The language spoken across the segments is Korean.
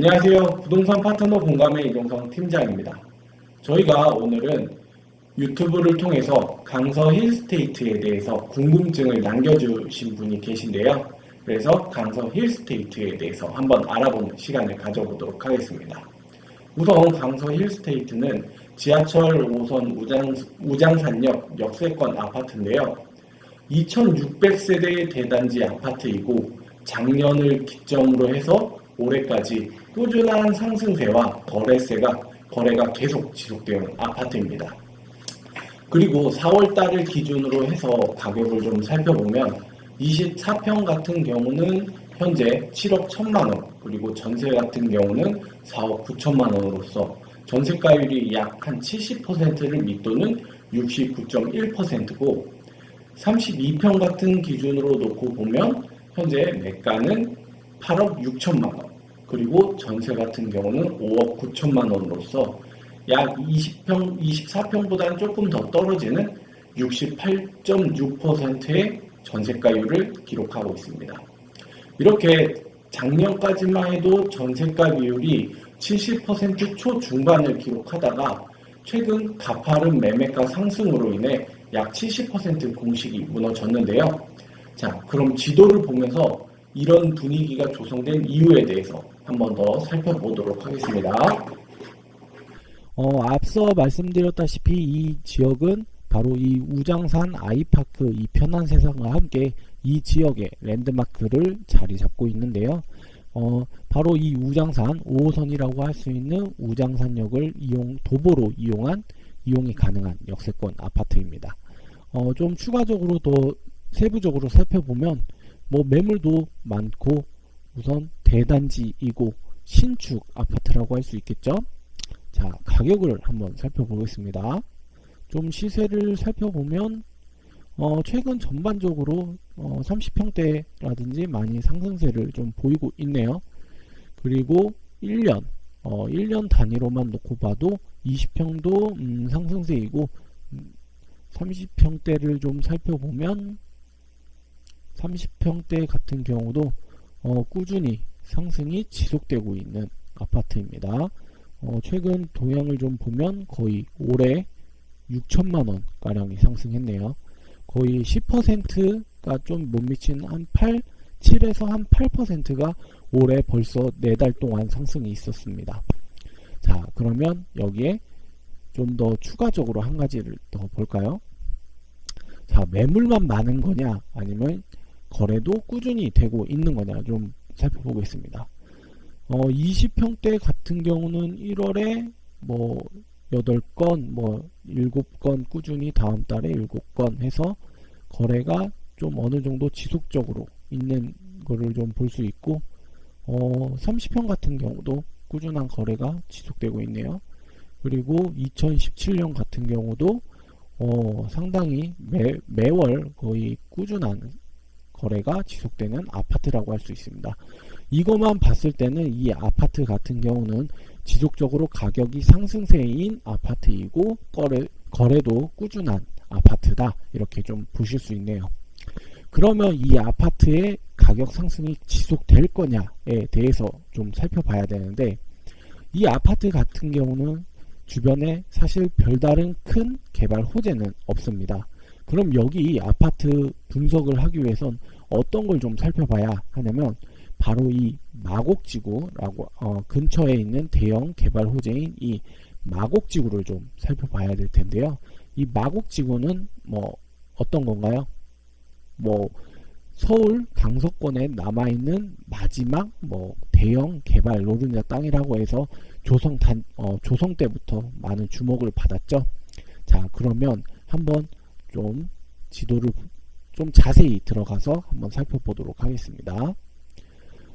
안녕하세요. 부동산 파트너 공감의 이동성 팀장입니다. 저희가 오늘은 유튜브를 통해서 강서 힐스테이트에 대해서 궁금증을 남겨주신 분이 계신데요. 그래서 강서 힐스테이트에 대해서 한번 알아보는 시간을 가져보도록 하겠습니다. 우선 강서 힐스테이트는 지하철 5선 우장산역 역세권 아파트인데요. 2600세대의 대단지 아파트이고 작년을 기점으로 해서 올해까지 꾸준한 상승세와 거래가 계속 지속되는 아파트입니다. 그리고 4월달을 기준으로 해서 가격을 좀 살펴보면 24평 같은 경우는 현재 7억 1천만원, 그리고 전세 같은 경우는 4억 9천만원으로서 전세가율이 약 한 70%를 밑도는 69.1%고 32평 같은 기준으로 놓고 보면 현재 매가는 8억 6천만원, 그리고 전세 같은 경우는 5억 9천만원으로서 약 24평보다는 조금 더 떨어지는 68.6%의 전세가율을 기록하고 있습니다. 이렇게 작년까지만 해도 전세가 비율이 70% 초중반을 기록하다가 최근 가파른 매매가 상승으로 인해 약 70% 공식이 무너졌는데요. 자, 그럼 지도를 보면서 이런 분위기가 조성된 이유에 대해서 한 번 더 살펴보도록 하겠습니다. 앞서 말씀드렸다시피 이 지역은 바로 이 우장산 아이파크 이 편한 세상과 함께 이 지역의 랜드마크를 자리 잡고 있는데요. 바로 이 우장산 5호선이라고 할 수 있는 우장산역을 도보로 이용이 가능한 역세권 아파트입니다. 좀 추가적으로 더 세부적으로 살펴보면 매물도 많고 우선 대단지이고 신축 아파트라고 할 수 있겠죠. 자, 가격을 한번 살펴보겠습니다. 좀 시세를 살펴보면 최근 전반적으로 30평대라든지 많이 상승세를 좀 보이고 있네요. 그리고 1년 단위로만 놓고 봐도 20평도 상승세이고 30평대를 좀 살펴보면 30평대 같은 경우도 꾸준히 상승이 지속되고 있는 아파트입니다. 최근 동향을 좀 보면 거의 올해 6천만원 가량이 상승했네요. 거의 10%가 좀 못 미친 한 7에서 한 8%가 올해 벌써 4달 동안 상승이 있었습니다. 자, 그러면 여기에 좀 더 추가적으로 한 가지를 더 볼까요? 자, 매물만 많은 거냐 아니면 거래도 꾸준히 되고 있는 거냐 좀 살펴보겠습니다. 20평대 같은 경우는 1월에 8건, 7건 꾸준히 다음 달에 7건 해서 거래가 좀 어느 정도 지속적으로 있는 거를 좀 볼 수 있고 30평 같은 경우도 꾸준한 거래가 지속되고 있네요. 그리고 2017년 같은 경우도 상당히 매월 거의 꾸준한 거래가 지속되는 아파트라고 할 수 있습니다. 이것만 봤을 때는 이 아파트 같은 경우는 지속적으로 가격이 상승세인 아파트이고 거래도 꾸준한 아파트다, 이렇게 좀 보실 수 있네요. 그러면 이 아파트의 가격 상승이 지속될 거냐에 대해서 좀 살펴봐야 되는데, 이 아파트 같은 경우는 주변에 사실 별다른 큰 개발 호재는 없습니다. 그럼 여기 아파트 분석을 하기 위해선 어떤 걸 좀 살펴봐야 하냐면 바로 이 마곡지구라고 근처에 있는 대형 개발 호재인 이 마곡지구를 좀 살펴봐야 될 텐데요. 이 마곡지구는 어떤 건가요? 서울 강서권에 남아있는 마지막 대형 개발 노른자 땅이라고 해서 조성 때부터 많은 주목을 받았죠. 자, 그러면 한번 좀 지도를 좀 자세히 들어가서 한번 살펴보도록 하겠습니다.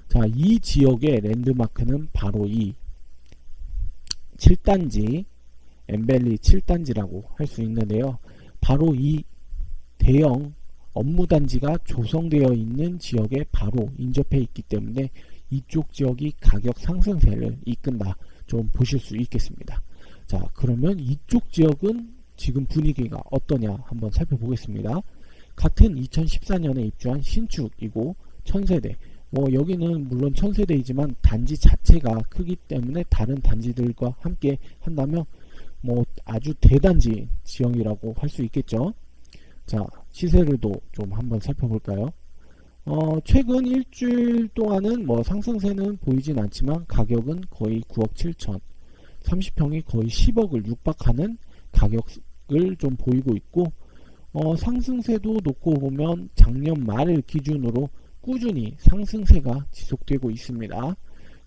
자, 이 지역의 랜드마크는 바로 이 7단지, 엠벨리 7단지라고 할 수 있는데요. 바로 이 대형 업무단지가 조성되어 있는 지역에 바로 인접해 있기 때문에 이쪽 지역이 가격 상승세를 이끈다, 좀 보실 수 있겠습니다. 자, 그러면 이쪽 지역은 지금 분위기가 어떠냐 한번 살펴보겠습니다. 같은 2014년에 입주한 신축이고 1000세대 여기는 물론 천세대이지만 단지 자체가 크기 때문에 다른 단지들과 함께 한다면 아주 대단지 지형이라고 할 수 있겠죠. 자, 시세를도 좀 한번 살펴볼까요? 최근 일주일 동안은 상승세는 보이진 않지만 가격은 거의 9억 7천, 30평이 거의 10억을 육박하는 가격을 좀 보이고 있고, 상승세도 놓고 보면 작년 말을 기준으로 꾸준히 상승세가 지속되고 있습니다.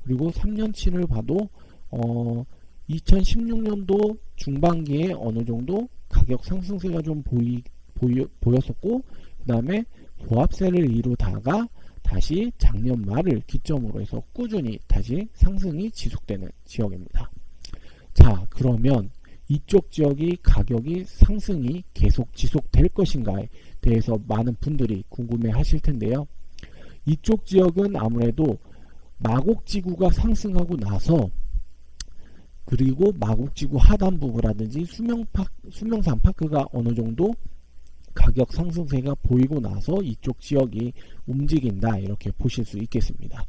그리고 3년치를 봐도 2016년도 중반기에 어느 정도 가격 상승세가 좀 보였었고, 그 다음에 보합세를 이루다가 다시 작년 말을 기점으로 해서 꾸준히 다시 상승이 지속되는 지역입니다. 자, 그러면 이쪽 지역이 가격이 상승이 계속 지속될 것인가에 대해서 많은 분들이 궁금해 하실 텐데요. 이쪽 지역은 아무래도 마곡지구가 상승하고 나서, 그리고 마곡지구 하단부라든지 수명산 파크가 어느 정도 가격 상승세가 보이고 나서 이쪽 지역이 움직인다, 이렇게 보실 수 있겠습니다.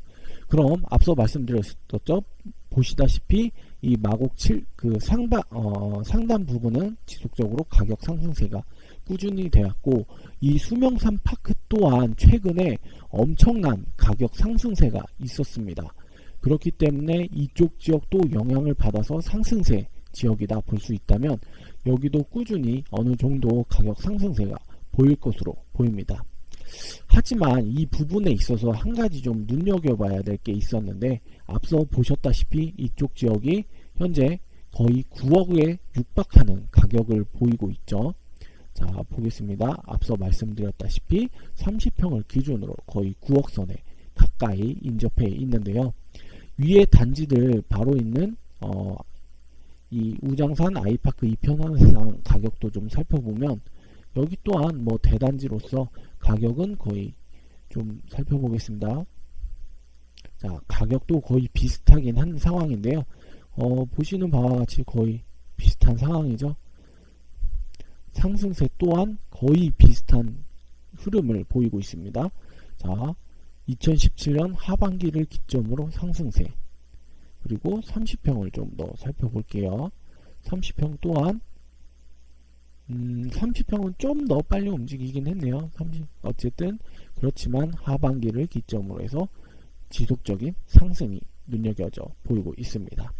그럼 앞서 말씀드렸었죠. 보시다시피 이 마곡 상단 부분은 지속적으로 가격 상승세가 꾸준히 되었고, 이 수명산 파크 또한 최근에 엄청난 가격 상승세가 있었습니다. 그렇기 때문에 이쪽 지역도 영향을 받아서 상승세 지역이다 볼 수 있다면, 여기도 꾸준히 어느 정도 가격 상승세가 보일 것으로 보입니다. 하지만 이 부분에 있어서 한 가지 좀 눈여겨봐야 될 게 있었는데, 앞서 보셨다시피 이쪽 지역이 현재 거의 9억에 육박하는 가격을 보이고 있죠. 자, 보겠습니다. 앞서 말씀드렸다시피 30평을 기준으로 거의 9억 선에 가까이 인접해 있는데요. 위에 단지들 바로 있는 이 우장산 아이파크 2편한 가격도 좀 살펴보면, 여기 또한 대단지로서 가격은 거의 좀 살펴보겠습니다. 자, 가격도 거의 비슷하긴 한 상황인데요. 보시는 바와 같이 거의 비슷한 상황이죠. 상승세 또한 거의 비슷한 흐름을 보이고 있습니다. 자, 2017년 하반기를 기점으로 상승세, 그리고 30평을 좀 더 살펴볼게요. 30평 또한 30평은 좀 더 빨리 움직이긴 했네요. 어쨌든 그렇지만 하반기를 기점으로 해서 지속적인 상승이 눈여겨져 보이고 있습니다.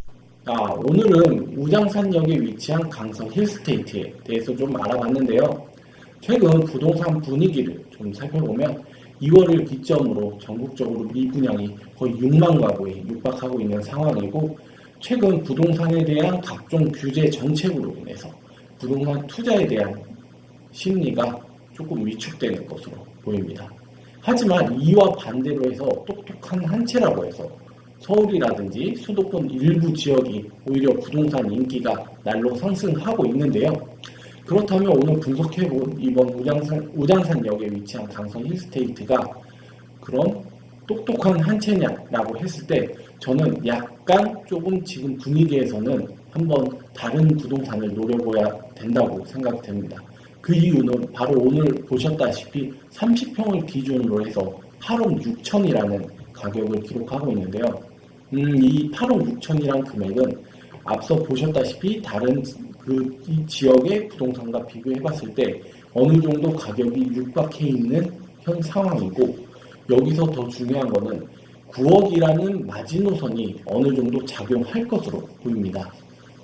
오늘은 우장산역에 위치한 강서 힐스테이트에 대해서 좀 알아봤는데요. 최근 부동산 분위기를 좀 살펴보면 2월을 기점으로 전국적으로 미분양이 거의 6만 가구에 육박하고 있는 상황이고, 최근 부동산에 대한 각종 규제 정책으로 인해서 부동산 투자에 대한 심리가 조금 위축되는 것으로 보입니다. 하지만 이와 반대로 해서 똑똑한 한 채라고 해서 서울이라든지 수도권 일부 지역이 오히려 부동산 인기가 날로 상승하고 있는데요. 그렇다면 오늘 분석해본 이번 우장산역에 위치한 강서 힐스테이트가 그런 똑똑한 한 채냐라고 했을 때, 저는 약간 조금 지금 분위기에서는 한번 다른 부동산을 노려봐야 된다고 생각이 됩니다. 그 이유는 바로 오늘 보셨다시피 30평을 기준으로 해서 8억 6천이라는 가격을 기록하고 있는데요. 이 8억 6천이란 금액은 앞서 보셨다시피 다른 이 지역의 부동산과 비교해 봤을 때 어느 정도 가격이 육박해 있는 현 상황이고, 여기서 더 중요한 거는 9억이라는 마지노선이 어느 정도 작용할 것으로 보입니다.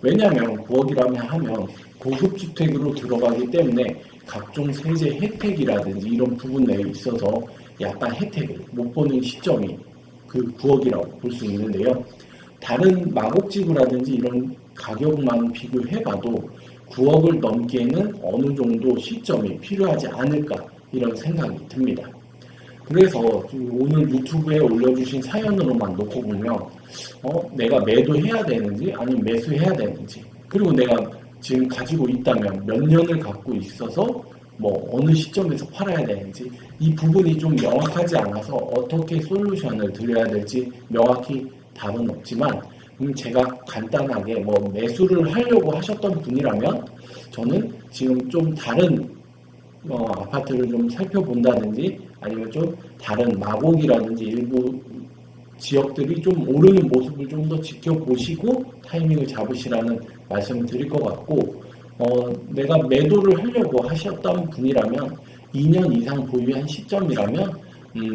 왜냐하면 9억이라면 하면 고급주택으로 들어가기 때문에 각종 세제 혜택이라든지 이런 부분에 있어서 약간 혜택을 못 보는 시점이 그 9억이라고 볼 수 있는데요. 다른 마곡지구라든지 이런 가격만 비교해봐도 9억을 넘기에는 어느 정도 시점이 필요하지 않을까, 이런 생각이 듭니다. 그래서 오늘 유튜브에 올려주신 사연으로만 놓고 보면 내가 매도해야 되는지 아니면 매수해야 되는지, 그리고 내가 지금 가지고 있다면 몇 년을 갖고 있어서 어느 시점에서 팔아야 되는지, 이 부분이 좀 명확하지 않아서 어떻게 솔루션을 드려야 될지 명확히 답은 없지만, 제가 간단하게 매수를 하려고 하셨던 분이라면 저는 지금 좀 다른 아파트를 좀 살펴본다든지 아니면 좀 다른 마곡이라든지 일부 지역들이 좀 오르는 모습을 좀 더 지켜보시고 타이밍을 잡으시라는 말씀을 드릴 것 같고, 내가 매도를 하려고 하셨던 분이라면 2년 이상 보유한 시점이라면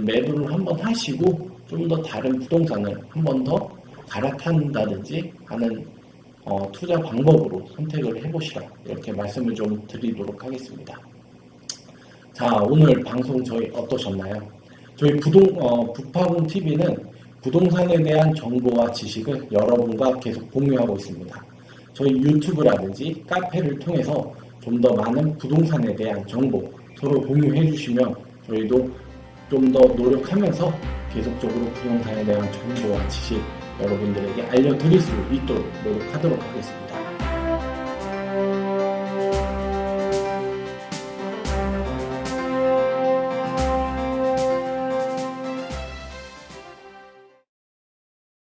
매도를 한번 하시고 좀 더 다른 부동산을 한 번 더 갈아탄다든지 하는 투자 방법으로 선택을 해보시라, 이렇게 말씀을 좀 드리도록 하겠습니다. 자, 오늘 방송 저희 어떠셨나요? 저희 부파공 TV는 부동산에 대한 정보와 지식을 여러분과 계속 공유하고 있습니다. 저희 유튜브라든지 카페를 통해서 좀 더 많은 부동산에 대한 정보 서로 공유해 주시면 저희도 좀 더 노력하면서 계속적으로 부동산에 대한 정보와 지식 여러분들에게 알려드릴 수 있도록 노력하도록 하겠습니다.